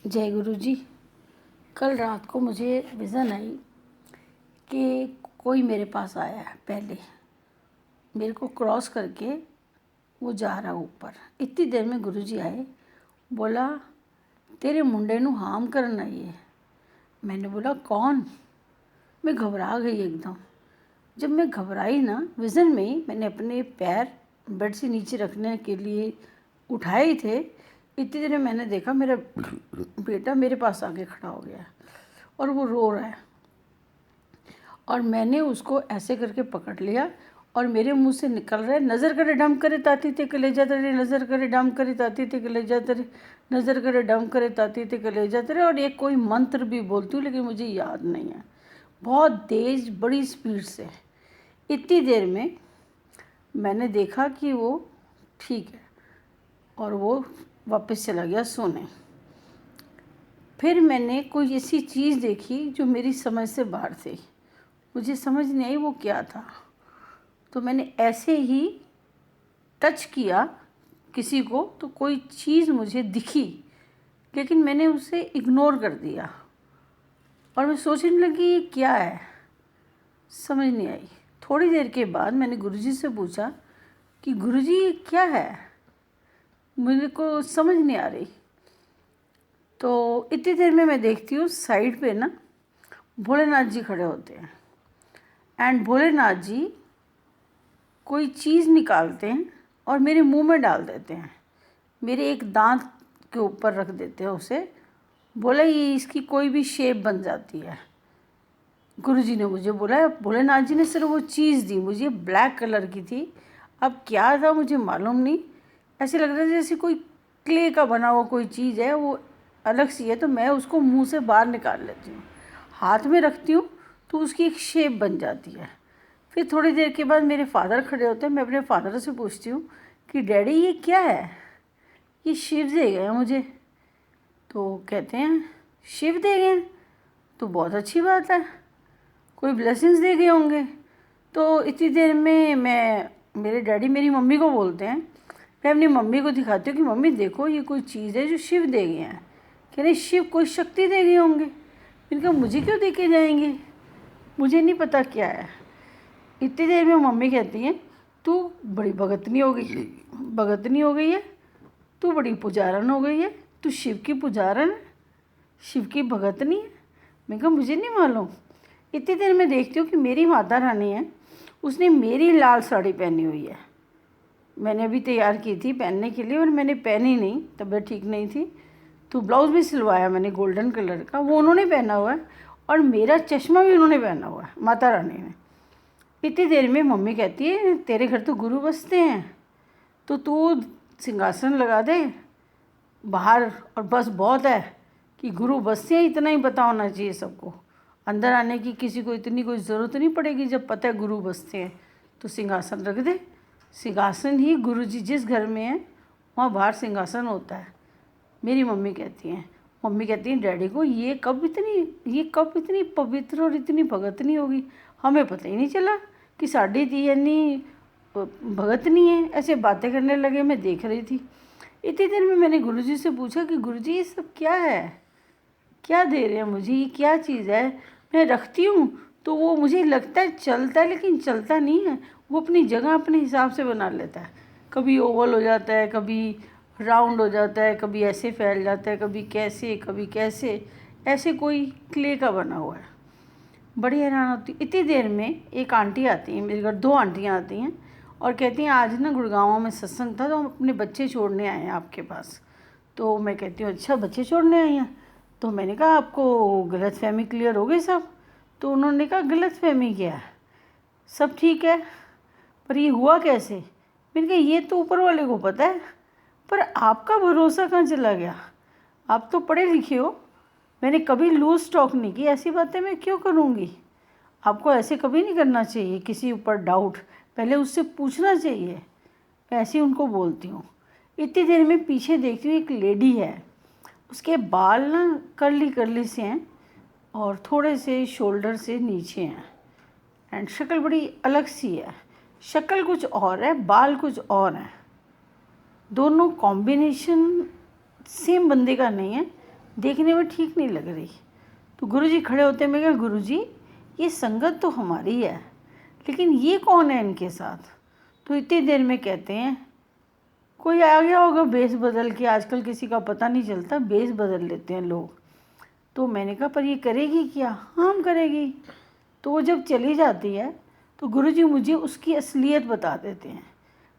जय गुरु जी। कल रात को मुझे विज़न आई कि कोई मेरे पास आया है। पहले मेरे को क्रॉस करके वो जा रहा ऊपर। इतनी देर में गुरु जी आए, बोला तेरे मुंडे नू हार्म करन आई है। मैंने बोला कौन? मैं घबरा गई एकदम। जब मैं घबराई ना, विज़न में ही मैंने अपने पैर बेड से नीचे रखने के लिए उठाए ही थे, इतनी देर में मैंने देखा मेरा बेटा मेरे पास आके खड़ा हो गया और वो रो रहा है। और मैंने उसको ऐसे करके पकड़ लिया और मेरे मुंह से निकल रहा है, नज़र करे डम करे ताती ते कलेजा तरे, नज़र करे डम करे ताती ते कलेजा तरे, नज़र करे डम करे ताती ते कलेजा तरे। और एक कोई मंत्र भी बोलती हूँ लेकिन मुझे याद नहीं है। बहुत तेज़ बड़ी स्पीड से। इतनी देर में मैंने देखा कि वो ठीक है और वो वापस चला गया सोने। फिर मैंने कोई ऐसी चीज़ देखी जो मेरी समझ से बाहर थी। मुझे समझ नहीं आई वो क्या था। तो मैंने ऐसे ही टच किया किसी को तो कोई चीज़ मुझे दिखी, लेकिन मैंने उसे इग्नोर कर दिया और मैं सोचने लगी ये क्या है, समझ नहीं आई। थोड़ी देर के बाद मैंने गुरुजी से पूछा कि गुरुजी ये क्या है, मेरे को समझ नहीं आ रही। तो इतनी देर में मैं देखती हूँ साइड पे ना भोलेनाथ जी खड़े होते हैं एंड भोलेनाथ जी कोई चीज़ निकालते हैं और मेरे मुंह में डाल देते हैं। मेरे एक दांत के ऊपर रख देते हैं उसे। बोला ये इसकी कोई भी शेप बन जाती है। गुरुजी ने मुझे बोला, भोलेनाथ जी ने सिर्फ वो चीज़ दी मुझे, ब्लैक कलर की थी। अब क्या था मुझे मालूम नहीं। ऐसे लग रहा था जैसे कोई क्ले का बना हुआ कोई चीज़ है, वो अलग सी है। तो मैं उसको मुंह से बाहर निकाल लेती हूँ, हाथ में रखती हूँ तो उसकी एक शेप बन जाती है। फिर थोड़ी देर के बाद मेरे फादर खड़े होते हैं। मैं अपने फादर से पूछती हूँ कि डैडी ये क्या है? ये शिव दे गए मुझे। तो कहते हैं शिव दे गए तो बहुत अच्छी बात है, कोई ब्लेसिंग्स दे गए होंगे। तो इतनी देर में मेरे डैडी मेरी मम्मी को बोलते हैं। मैं अपनी मम्मी को दिखाती हूँ कि मम्मी देखो ये कोई चीज़ है जो शिव दे गए हैं। कह रहे शिव कोई शक्ति दे गए होंगे। मैंने कहा मुझे क्यों दे के जाएंगे, मुझे नहीं पता क्या है। इतनी देर में मम्मी कहती हैं तू बड़ी भगतनी हो गई है, तू बड़ी पुजारन हो गई है, तू शिव की पुजारन है, शिव की भगतनी है। मैं कहा मुझे नहीं मालूम। इतनी देर में देखती हूँ कि मेरी माता रानी है, उसने मेरी लाल साड़ी पहनी हुई है। मैंने अभी तैयार की थी पहनने के लिए और मैंने पहनी नहीं, तबीयत ठीक नहीं थी। तो ब्लाउज़ भी सिलवाया मैंने गोल्डन कलर का, वो उन्होंने पहना हुआ है और मेरा चश्मा भी उन्होंने पहना हुआ है, माता रानी ने। इतनी देर में मम्मी कहती है तेरे घर तो गुरु बसते हैं, तो तू सिंहासन लगा दे बाहर और बस बहुत है कि गुरु बसते हैं, इतना ही पता होना चाहिए सबको। अंदर आने की किसी को इतनी कोई ज़रूरत नहीं पड़ेगी। जब पता है गुरु बसते हैं तो सिंहासन रख दे। सिंहासन ही गुरु जी जिस घर में है वहाँ बाहर सिंहासन होता है, मेरी मम्मी कहती हैं डैडी को ये कब इतनी पवित्र और इतनी भगतनी होगी, हमें पता ही नहीं चला कि साड़ी थी यानी भगत नहीं है। ऐसे बातें करने लगे, मैं देख रही थी। इतनी देर में मैंने गुरुजी से पूछा कि गुरुजी ये सब क्या है, क्या दे रहे हैं मुझे, ये क्या चीज़ है? मैं रखती हूँ तो वो मुझे लगता है चलता है, लेकिन चलता नहीं है। वो अपनी जगह अपने हिसाब से बना लेता है। कभी ओवल हो जाता है, कभी राउंड हो जाता है, कभी ऐसे फैल जाता है, कभी कैसे ऐसे कोई क्ले का बना हुआ है। बड़ी हैरान होती। इतनी देर में एक आंटी आती है मेरे घर, दो आंटियाँ आती हैं और कहती हैं आज ना गुड़गांव में सत्संग था तो हम अपने बच्चे छोड़ने आए हैं आपके पास। तो मैं कहती हूँ अच्छा बच्चे छोड़ने आई हैं। तो मैंने कहा आपको गलतफहमी क्लियर हो गई सब? तो उन्होंने कहा गलतफहमी क्या है, सब ठीक है, पर ये हुआ कैसे? मैंने कहा ये तो ऊपर वाले को पता है, पर आपका भरोसा कहाँ चला गया? आप तो पढ़े लिखे हो। मैंने कभी लूज़ टॉक नहीं की, ऐसी बातें मैं क्यों करूँगी? आपको ऐसे कभी नहीं करना चाहिए, किसी ऊपर डाउट पहले उससे पूछना चाहिए। मैं ऐसे ही उनको बोलती हूँ। इतनी देर में पीछे देखती हूँ एक लेडी है, उसके बाल ना कर्ली से हैं और थोड़े से शोल्डर से नीचे हैं एंड शक्ल बड़ी अलग सी है। शक्ल कुछ और है, बाल कुछ और हैं। दोनों कॉम्बिनेशन सेम बंदे का नहीं है, देखने में ठीक नहीं लग रही। तो गुरुजी खड़े होते, मैं कहा गुरुजी ये संगत तो हमारी है, लेकिन ये कौन है इनके साथ? तो इतनी देर में कहते हैं कोई आ गया होगा बेस बदल के, आजकल किसी का पता नहीं चलता, बेस बदल लेते हैं लोग। तो मैंने कहा पर ये करेगी क्या? हाँ करेगी। तो वो जब चली जाती है तो गुरुजी मुझे उसकी असलियत बता देते हैं।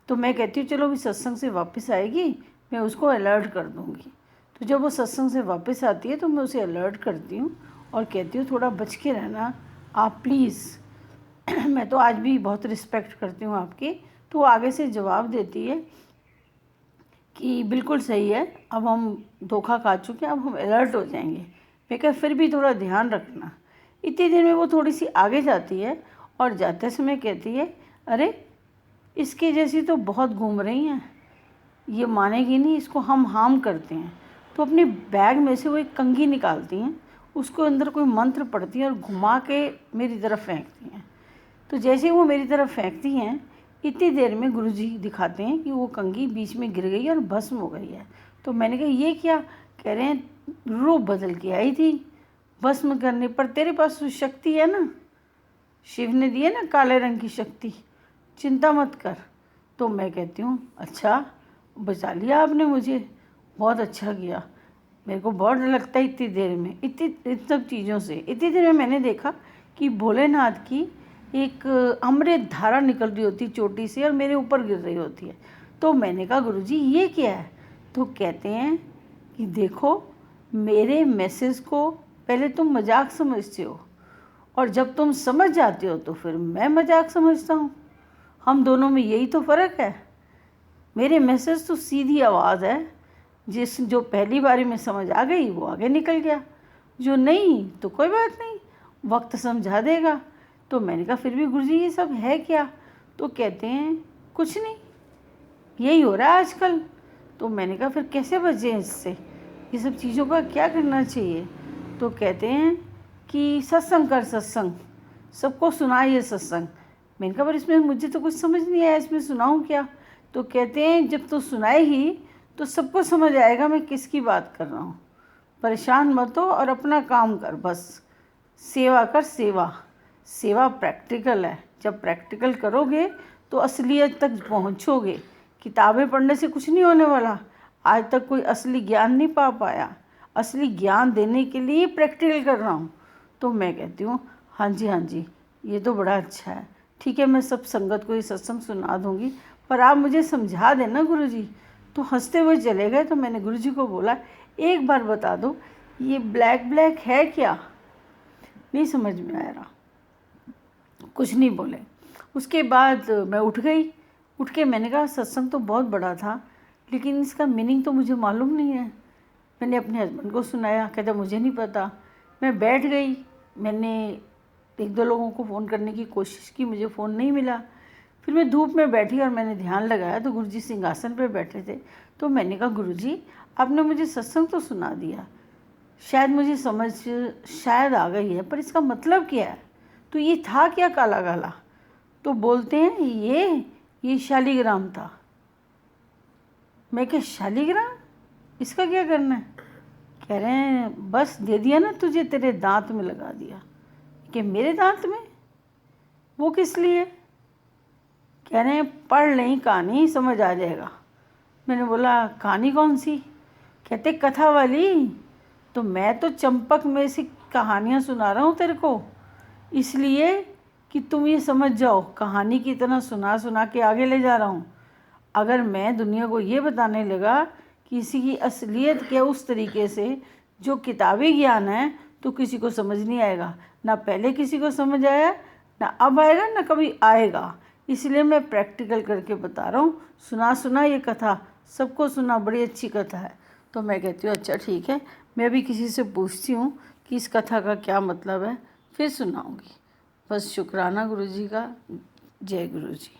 तो मैं कहती हूँ चलो अभी सत्संग से वापस आएगी, मैं उसको अलर्ट कर दूँगी। तो जब वो सत्संग से वापस आती है तो मैं उसे अलर्ट करती हूँ और कहती हूँ थोड़ा बच के रहना आप प्लीज़। मैं तो आज भी बहुत रिस्पेक्ट करती हूँ आपकी। तो वो आगे से जवाब देती है कि बिल्कुल सही है, अब हम धोखा खा चुके हैं, अब हम अलर्ट हो जाएंगे। मैं कहा फिर भी थोड़ा ध्यान रखना। इतनी देर में वो थोड़ी सी आगे जाती है और जाते समय कहती है अरे इसके जैसी तो बहुत घूम रही हैं, ये मानेगी नहीं, इसको हम हार्म करते हैं। तो अपने बैग में से वो एक कंघी निकालती हैं, उसको अंदर कोई मंत्र पढ़ती हैं और घुमा के मेरी तरफ फेंकती हैं। तो जैसे वो मेरी तरफ फेंकती हैं इतनी देर में गुरुजी दिखाते हैं कि वो कंघी बीच में गिर गई और भस्म हो गई है। तो मैंने कहा ये क्या? कह रहे हैं रूप बदल के आई थी भस्म करने पर, तेरे पास तो शक्ति है ना, शिव ने दी है ना काले रंग की शक्ति, चिंता मत कर। तो मैं कहती हूँ अच्छा बचा लिया आपने मुझे, बहुत अच्छा किया। मेरे को बहुत डर लगता है इतनी देर में, इन सब चीज़ों से। इतनी देर में मैंने देखा कि भोलेनाथ की एक अमृत धारा निकल रही होती चोटी से और मेरे ऊपर गिर रही होती है। तो मैंने कहा गुरुजी ये क्या है? तो कहते हैं कि देखो मेरे मैसेज को पहले तुम मजाक समझते हो और जब तुम समझ जाते हो तो फिर मैं मजाक समझता हूँ। हम दोनों में यही तो फ़र्क है। मेरे मैसेज तो सीधी आवाज़ है, जो पहली बारी में समझ आ गई वो आगे निकल गया, जो नहीं तो कोई बात नहीं, वक्त समझा देगा। तो मैंने कहा फिर भी गुरुजी ये सब है क्या? तो कहते हैं कुछ नहीं, यही हो रहा है आजकल। तो मैंने कहा फिर कैसे बचें इससे, ये सब चीज़ों का क्या करना चाहिए? तो कहते हैं कि सत्संग कर, सत्संग सबको सुनाइए सत्संग। मैंने कहा पर इसमें मुझे तो कुछ समझ नहीं आया, इसमें सुनाऊँ क्या? तो कहते हैं जब तो सुनाए ही तो सबको समझ आएगा मैं किसकी बात कर रहा हूँ। परेशान मत हो और अपना काम कर, बस सेवा कर। सेवा प्रैक्टिकल है, जब प्रैक्टिकल करोगे तो असलियत तक पहुँचोगे। किताबें पढ़ने से कुछ नहीं होने वाला। आज तक कोई असली ज्ञान नहीं पा पाया, असली ज्ञान देने के लिए प्रैक्टिकल कर रहा हूँ। तो मैं कहती हूँ हाँ जी ये तो बड़ा अच्छा है, ठीक है मैं सब संगत को ये सत्संग सुना दूँगी, पर आप मुझे समझा देना गुरुजी। तो हंसते हुए चले गए। तो मैंने गुरुजी को बोला एक बार बता दो ये ब्लैक ब्लैक है क्या? नहीं समझ में आ रहा, कुछ नहीं बोले। उसके बाद मैं उठ गई। उठ के मैंने कहा सत्संग तो बहुत बड़ा था लेकिन इसका मीनिंग तो मुझे मालूम नहीं है। मैंने अपने हस्बैंड को सुनाया, कहता मुझे नहीं पता। मैं बैठ गई, मैंने एक दो लोगों को फ़ोन करने की कोशिश की, मुझे फ़ोन नहीं मिला। फिर मैं धूप में बैठी और मैंने ध्यान लगाया तो गुरुजी सिंहासन पे बैठे थे। तो मैंने कहा गुरुजी आपने मुझे सत्संग तो सुना दिया, शायद मुझे समझ शायद आ गई है, पर इसका मतलब क्या है? तो ये था क्या काला काला? तो बोलते हैं ये शालिग्राम था। मैं क्या शालिग्राम, इसका क्या करना है? कह रहे हैं बस दे दिया ना तुझे, तेरे दांत में लगा दिया। कि मेरे दांत में? वो किस लिए? कह रहे हैं पढ़ लें कहानी समझ आ जाएगा। मैंने बोला कहानी कौन सी? कहते कथा वाली। तो मैं तो चंपक में से कहानियाँ सुना रहा हूँ तेरे को, इसलिए कि तुम ये समझ जाओ, कहानी की तरह सुना सुना के आगे ले जा रहा हूँ। अगर मैं दुनिया को ये बताने लगा कि किसी की असलियत क्या उस तरीके से जो किताबी ज्ञान है, तो किसी को समझ नहीं आएगा। ना पहले किसी को समझ आया, ना अब आएगा, ना कभी आएगा। इसलिए मैं प्रैक्टिकल करके बता रहा हूँ। सुना ये कथा सबको सुना, बड़ी अच्छी कथा है। तो मैं कहती हूँ अच्छा ठीक है, मैं भी किसी से पूछती हूँ कि इस कथा का क्या मतलब है, फिर सुनाऊँगी। बस शुक्राना गुरुजी का। जय गुरुजी।